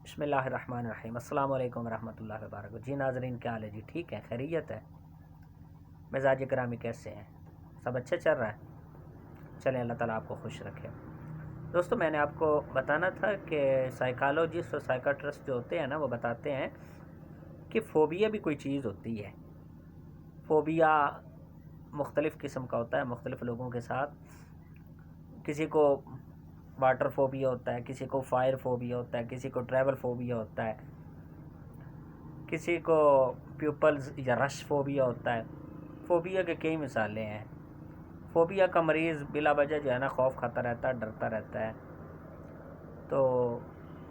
بسم اللہ الرحمن الرحیم۔ السلام علیکم ورحمۃ اللہ وبرکاتہ۔ جی ناظرین، کیا حال ہے؟ جی ٹھیک ہے، خیریت ہے؟ مزاج گرامی کیسے ہیں؟ سب اچھا چل رہا ہے؟ چلیں، اللہ تعالیٰ آپ کو خوش رکھے۔ دوستو، میں نے آپ کو بتانا تھا کہ سائیکالوجسٹ اور سائیکاٹرسٹ جو ہوتے ہیں نا، وہ بتاتے ہیں کہ فوبیا بھی کوئی چیز ہوتی ہے۔ فوبیا مختلف قسم کا ہوتا ہے مختلف لوگوں کے ساتھ۔ کسی کو واٹر فوبیا ہوتا ہے، کسی کو فائر فوبیا ہوتا ہے، کسی کو ٹریول فوبیا ہوتا ہے، کسی کو پیپلز یا رش فوبیا ہوتا ہے۔ فوبیا کے کئی مثالیں ہیں۔ فوبیا کا مریض بلا وجہ جو ہے نا خوف کھاتا رہتا ہے، ڈرتا رہتا ہے۔ تو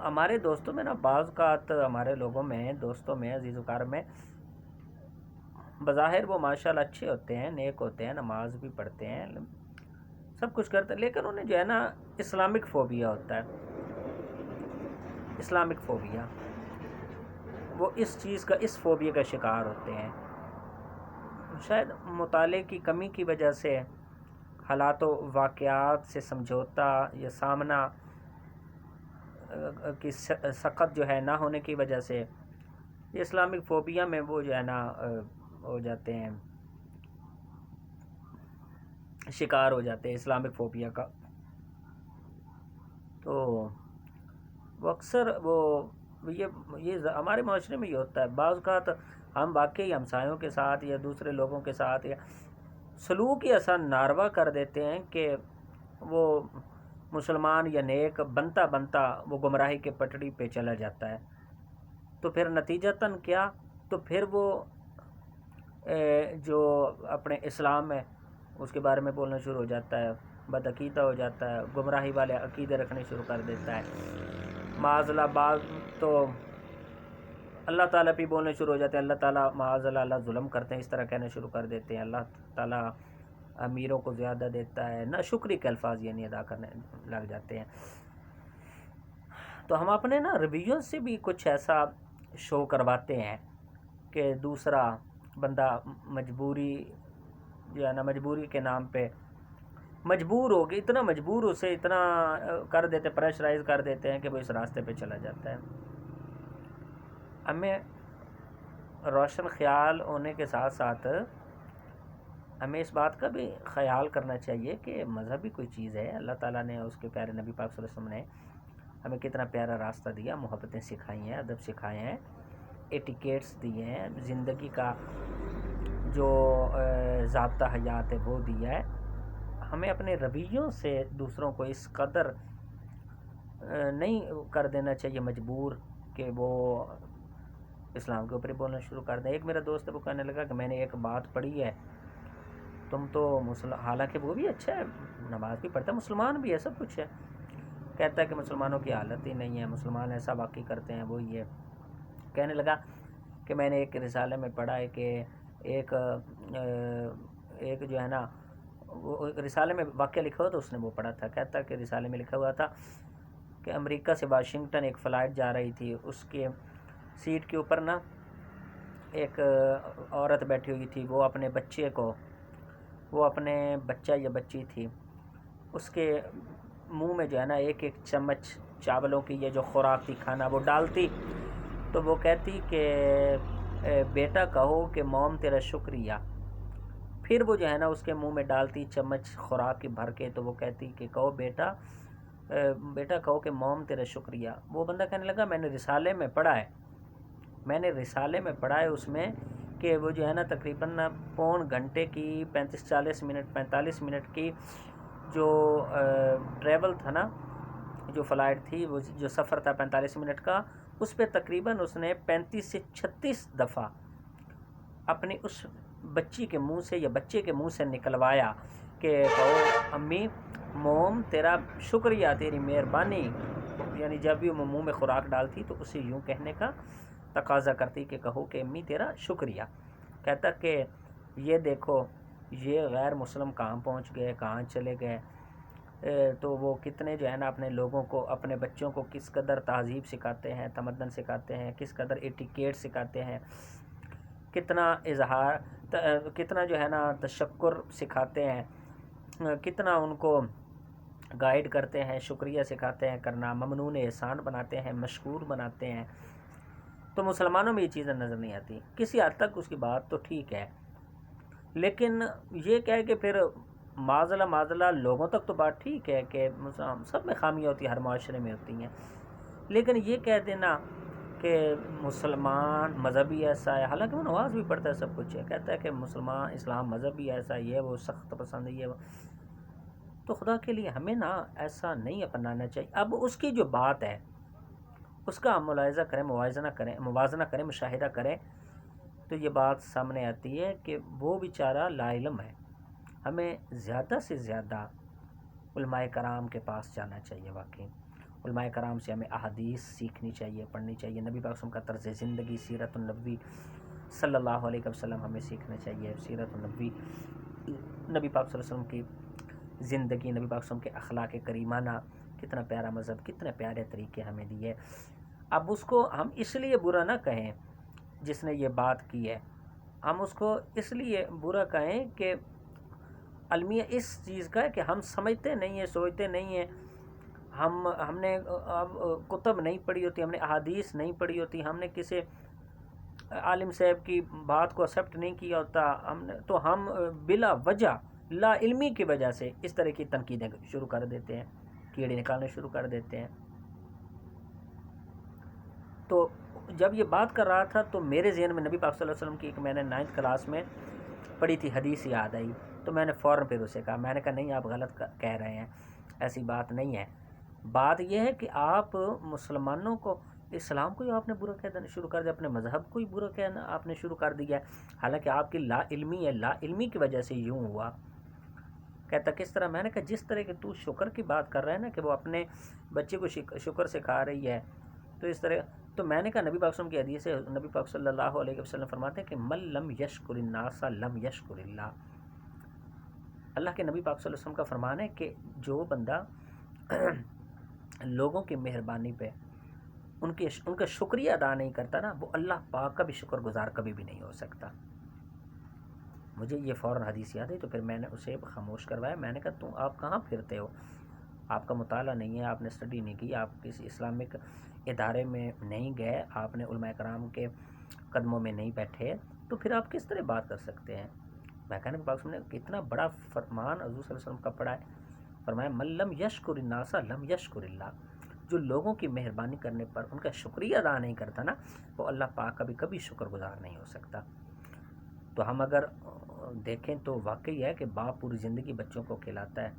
ہمارے دوستوں میں نا بعض اوقات ہمارے لوگوں میں، دوستوں میں، عزیز و کار میں، بظاہر وہ ماشاءاللہ اچھے ہوتے ہیں، نیک ہوتے ہیں، نماز بھی پڑھتے ہیں، سب کچھ کرتے ہیں، لیکن انہیں جو ہے نا اسلامک فوبیا ہوتا ہے۔ اسلامک فوبیا، وہ اس چیز کا، اس فوبیا کا شکار ہوتے ہیں۔ شاید مطالعے کی کمی کی وجہ سے، حالات و واقعات سے سمجھوتا یا سامنا کی سخت جو ہے نہ ہونے کی وجہ سے، یہ اسلامک فوبیا میں وہ جو ہے نا ہو جاتے ہیں، شکار ہو جاتے ہیں اسلامک فوبیا کا۔ تو وہ اکثر یہ ہمارے معاشرے میں یہ ہوتا ہے۔ بعض اوقات ہم واقعی ہمسایوں کے ساتھ یا دوسرے لوگوں کے ساتھ یا سلوک ہی ایسا ناروا کر دیتے ہیں کہ وہ مسلمان یا نیک بنتا بنتا وہ گمراہی کے پٹڑی پہ چلا جاتا ہے۔ تو پھر نتیجتاً کیا؟ تو پھر وہ جو اپنے اسلام ہے اس کے بارے میں بولنا شروع ہو جاتا ہے، بدعقیدہ ہو جاتا ہے، گمراہی والے عقیدے رکھنے شروع کر دیتا ہے۔ معاذ اللہ، بعض تو اللہ تعالیٰ بھی بولنے شروع ہو جاتے ہیں، اللہ تعالیٰ معاذ اللہ، اللہ ظلم کرتے ہیں، اس طرح کہنے شروع کر دیتے ہیں، اللہ تعالیٰ امیروں کو زیادہ دیتا ہے، نہ شکری کے الفاظ یہ نہیں ادا کرنے لگ جاتے ہیں۔ تو ہم اپنے نا رویوں سے بھی کچھ ایسا شو کرواتے ہیں کہ دوسرا بندہ مجبوری جو ہے نا، مجبوری کے نام پہ مجبور ہو گئی، اتنا مجبور اسے اتنا کر دیتے، پریشرائز کر دیتے ہیں کہ وہ اس راستے پہ چلا جاتا ہے۔ ہمیں روشن خیال ہونے کے ساتھ ساتھ ہمیں اس بات کا بھی خیال کرنا چاہیے کہ مذہب بھی کوئی چیز ہے۔ اللہ تعالیٰ نے، اس کے پیارے نبی پاک صلی اللہ علیہ وسلم نے ہمیں کتنا پیارا راستہ دیا، محبتیں سکھائی ہیں، ادب سکھائے ہیں، ایٹیکیٹس دیے ہیں، زندگی کا جو ضابطہ حیات ہے وہ دیا ہے۔ ہمیں اپنے رویوں سے دوسروں کو اس قدر نہیں کر دینا چاہیے مجبور کہ وہ اسلام کے اوپر ہی بولنا شروع کر دیں۔ ایک میرا دوست ہے، وہ کہنے لگا کہ میں نے ایک بات پڑھی ہے، تم تو حالانکہ وہ بھی اچھا ہے، نماز بھی پڑھتا ہے، مسلمان بھی ہے، سب کچھ ہے، کہتا ہے کہ مسلمانوں کی حالت ہی نہیں ہے، مسلمان ایسا واقعی کرتے ہیں، وہ یہ کہنے لگا کہ میں نے ایک رسالے میں پڑھا ہے کہ ایک جو ہے نا، وہ رسالے میں واقعہ لکھا ہوا تو اس نے وہ پڑھا تھا، کہتا کہ رسالے میں لکھا ہوا تھا کہ امریکہ سے واشنگٹن ایک فلائٹ جا رہی تھی، اس کے سیٹ کے اوپر نا ایک عورت بیٹھی ہوئی تھی، وہ اپنے بچہ یا بچی تھی، اس کے منہ میں جو ہے نا ایک ایک چمچ چاولوں کی یہ جو خوراک تھی، کھانا وہ ڈالتی، تو وہ کہتی کہ بیٹا کہو کہ موم تیرا شکریہ۔ پھر وہ جو ہے نا اس کے منہ میں ڈالتی چمچ خوراک کی بھر کے، تو وہ کہتی کہ کہو بیٹا کہو کہ موم تیرا شکریہ۔ وہ بندہ کہنے لگا میں نے رسالے میں پڑھا ہے اس میں کہ وہ جو ہے نا تقریباً پون گھنٹے کی 45 منٹ کی جو ٹریول تھا نا، جو فلائٹ تھی، وہ جو سفر تھا 45 منٹ کا، اس پہ تقریباً اس نے 35 سے 36 دفعہ اپنی اس بچی کے منہ سے یا بچے کے منہ سے نکلوایا کہ کہو امی موم تیرا شکریہ، تیری مہربانی، یعنی جب بھی وہ منہ میں خوراک ڈالتی تو اسے یوں کہنے کا تقاضا کرتی کہ کہو کہ امی تیرا شکریہ۔ کہتا کہ یہ دیکھو یہ غیر مسلم کہاں پہنچ گئے، کہاں چلے گئے، تو وہ کتنے جو ہے نا اپنے لوگوں کو، اپنے بچوں کو کس قدر تہذیب سکھاتے ہیں، تمدن سکھاتے ہیں، کس قدر ایٹیکیٹ سکھاتے ہیں، کتنا جو ہے نا تشکر سکھاتے ہیں، کتنا ان کو گائیڈ کرتے ہیں، شکریہ سکھاتے ہیں کرنا، ممنون احسان بناتے ہیں، مشکور بناتے ہیں، تو مسلمانوں میں یہ چیزیں نظر نہیں آتی۔ کسی حد تک اس کی بات تو ٹھیک ہے، لیکن یہ کہے کہ پھر معذلہ لوگوں تک تو بات ٹھیک ہے کہ سب میں خامیاں ہوتی ہیں، ہر معاشرے میں ہوتی ہیں، لیکن یہ کہہ دینا کہ مسلمان مذہبی ایسا ہے، حالانکہ وہ نماز بھی پڑھتا ہے، سب کچھ ہے، کہتا ہے کہ مسلمان اسلام مذہبی ایسا، یہ وہ سخت پسند ہے، یہ وہ، تو خدا کے لیے ہمیں نا ایسا نہیں اپنانا چاہیے۔ اب اس کی جو بات ہے اس کا ہم ملاحظہ کریں، موازنہ کریں، مشاہدہ کریں، تو یہ بات سامنے آتی ہے کہ وہ بیچارہ لا علم ہے۔ ہمیں زیادہ سے زیادہ علماء کرام کے پاس جانا چاہیے، واقعی علماء کرام سے ہمیں احادیث سیکھنی چاہیے، پڑھنی چاہیے، نبی پاک صلی اللہ علیہ وسلم کا طرز زندگی، سیرت النبی صلی اللہ علیہ وسلم ہمیں سیکھنا چاہیے، سیرت النبی، نبی پاک صلی اللہ علیہ وسلم کی زندگی، نبی پاک صلی اللہ علیہ وسلم کے اخلاق کریمانہ، کتنا پیارا مذہب، کتنے پیارے طریقے ہمیں دیے۔ اب اس کو ہم اس لیے برا نہ کہیں جس نے یہ بات کی ہے، ہم اس کو اس لیے برا کہیں کہ المیہ اس چیز کا ہے کہ ہم سمجھتے نہیں ہیں، سوچتے نہیں ہیں، ہم نے کتب نہیں پڑھی ہوتی، ہم نے احادیث نہیں پڑھی ہوتی، ہم نے کسی عالم صاحب کی بات کو ایکسیپٹ نہیں کیا ہوتا، تو ہم بلا وجہ لا علمی کی وجہ سے اس طرح کی تنقیدیں شروع کر دیتے ہیں، کیڑے نکالنے شروع کر دیتے ہیں۔ تو جب یہ بات کر رہا تھا تو میرے ذہن میں نبی پاک صلی اللہ علیہ وسلم کی ایک میں نے 9th کلاس میں پڑھی تھی حدیث یاد آئی، تو میں نے فوراً پھر اسے کہا، میں نے کہا نہیں، آپ غلط کہہ رہے ہیں، ایسی بات نہیں ہے۔ بات یہ ہے کہ آپ مسلمانوں کو، اسلام کو ہی آپ نے برا کہنا شروع کر دیا، اپنے مذہب کو ہی برا کہنا آپ نے شروع کر دیا ہے، حالانکہ آپ کی لا علمی ہے، لا علمی کی وجہ سے یوں ہوا۔ کہتا کس طرح؟ میں نے کہا جس طرح کہ تو شکر کی بات کر رہا ہے نا کہ وہ اپنے بچے کو شکر سکھا رہی ہے، تو اس طرح، تو میں نے کہا نبی پاک صلی اللہ علیہ وسلم کی حدیث ہے، نبی پاک صلی اللہ علیہ وسلم فرماتے ہیں کہ من لم یشکر الناس لم یشکر اللہ۔ اللہ کے نبی پاک صلی اللہ علیہ وسلم کا فرمان ہے کہ جو بندہ لوگوں کی مہربانی پہ ان کا شکریہ ادا نہیں کرتا نا، وہ اللہ پاک کا بھی شکر گزار کبھی بھی نہیں ہو سکتا۔ مجھے یہ فوراً حدیث یاد ہے، تو پھر میں نے اسے خاموش کروایا، میں نے کہا آپ کہاں پھرتے ہو؟ آپ کا مطالعہ نہیں ہے، آپ نے اسٹڈی نہیں کی، آپ کسی اسلامک ادارے میں نہیں گئے، آپ نے علماء کرام کے قدموں میں نہیں بیٹھے، تو پھر آپ کس طرح بات کر سکتے ہیں؟ میں کہنے کے پاک نے کتنا بڑا فرمان حضور صلی اللہ علیہ وسلم کا پڑھا ہے، فرمایا من لم یشکر الناس لم یشکر اللہ، جو لوگوں کی مہربانی کرنے پر ان کا شکریہ ادا نہیں کرتا نا، وہ اللہ پاک کا بھی کبھی شکر گزار نہیں ہو سکتا۔ تو ہم اگر دیکھیں تو واقعی ہے کہ باپ پوری زندگی بچوں کو کھلاتا ہے،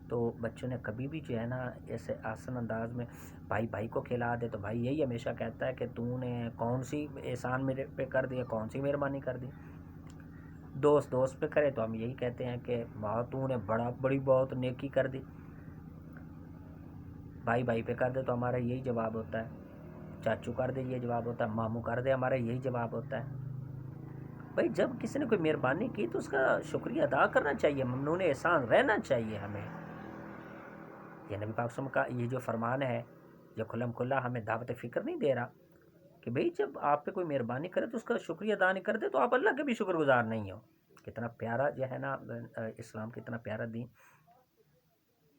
تو بچوں نے کبھی بھی جو ہے نا ایسے آسن انداز میں بھائی کو کھلا دے تو بھائی یہی ہمیشہ کہتا ہے کہ تو نے کون سی احسان میرے پہ کر دیا، کون سی مہربانی کر دی۔ دوست پہ کرے تو ہم یہی کہتے ہیں کہ تو نے بڑی بہت نیکی کر دی۔ بھائی پہ کر دے تو ہمارا یہی جواب ہوتا ہے، چاچو کر دے یہ جواب ہوتا ہے، ماموں کر دے ہمارا یہی جواب ہوتا ہے۔ بھائی جب کسی نے کوئی مہربانی کی تو اس کا شکریہ ادا کرنا چاہیے، ممنون احسان رہنا چاہیے ہمیں۔ یہ نبی پاک صلی اللہ علیہ وسلم کا یہ جو فرمان ہے، یہ کھلم کھلا ہمیں دعوت فکر نہیں دے رہا کہ بھئی جب آپ پہ کوئی مہربانی کرے تو اس کا شکریہ ادا نہیں کرتے تو آپ اللہ کے بھی شکر گزار نہیں ہو۔ کتنا پیارا جو ہے نا اسلام، کتنا پیارا دین،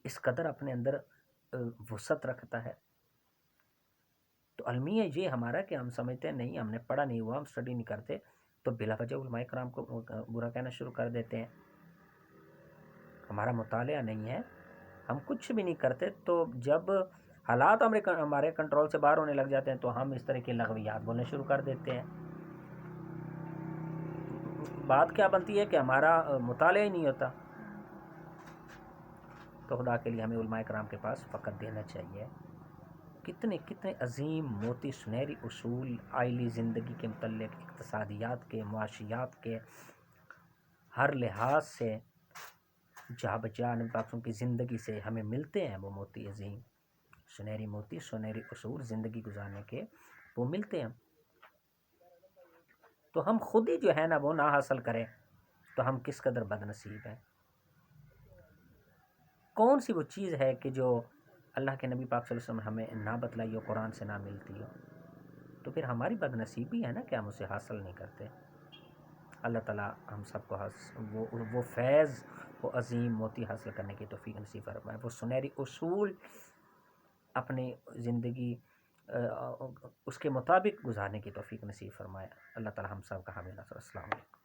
اس قدر اپنے اندر وسعت رکھتا ہے۔ تو المیہ یہ ہمارا کہ ہم سمجھتے نہیں، ہم نے پڑھا نہیں ہوا، ہم اسٹڈی نہیں کرتے، تو بلا وجہ علماء کرام کو برا کہنا شروع کر دیتے ہیں۔ ہمارا مطالعہ نہیں ہے، ہم کچھ بھی نہیں کرتے، تو جب حالات ہمارے کنٹرول سے باہر ہونے لگ جاتے ہیں تو ہم اس طرح کے لغویات بولنے شروع کر دیتے ہیں۔ بات کیا بنتی ہے کہ ہمارا مطالعہ ہی نہیں ہوتا۔ تو خدا کے لیے ہمیں علماء کرام کے پاس وقت دینا چاہیے۔ کتنے عظیم موتی سنہری اصول آئلی زندگی کے متعلق، اقتصادیات کے، معاشیات کے، ہر لحاظ سے جہاں بجا نبی پاک کی زندگی سے ہمیں ملتے ہیں، وہ موتی عظیم، سنہری موتی، سنہری اصول زندگی گزارنے کے وہ ملتے ہیں۔ تو ہم خود ہی جو ہے نا وہ نہ حاصل کریں تو ہم کس قدر بد نصیب ہیں۔ کون سی وہ چیز ہے کہ جو اللہ کے نبی پاک صلی اللہ علیہ وسلم ہمیں نہ بتلائی ہو، قرآن سے نہ ملتی ہو؟ تو پھر ہماری بد نصیبی ہے نا کہ ہم اسے حاصل نہیں کرتے۔ اللہ تعالیٰ ہم سب کو وہ فیض وہ عظیم موتی حاصل کرنے کی توفیق نصیب فرمائے، وہ سنہری اصول اپنی زندگی اس کے مطابق گزارنے کی توفیق نصیب فرمائے۔ اللہ تعالی ہم سب کا حامی ناصر۔ السلام علیکم۔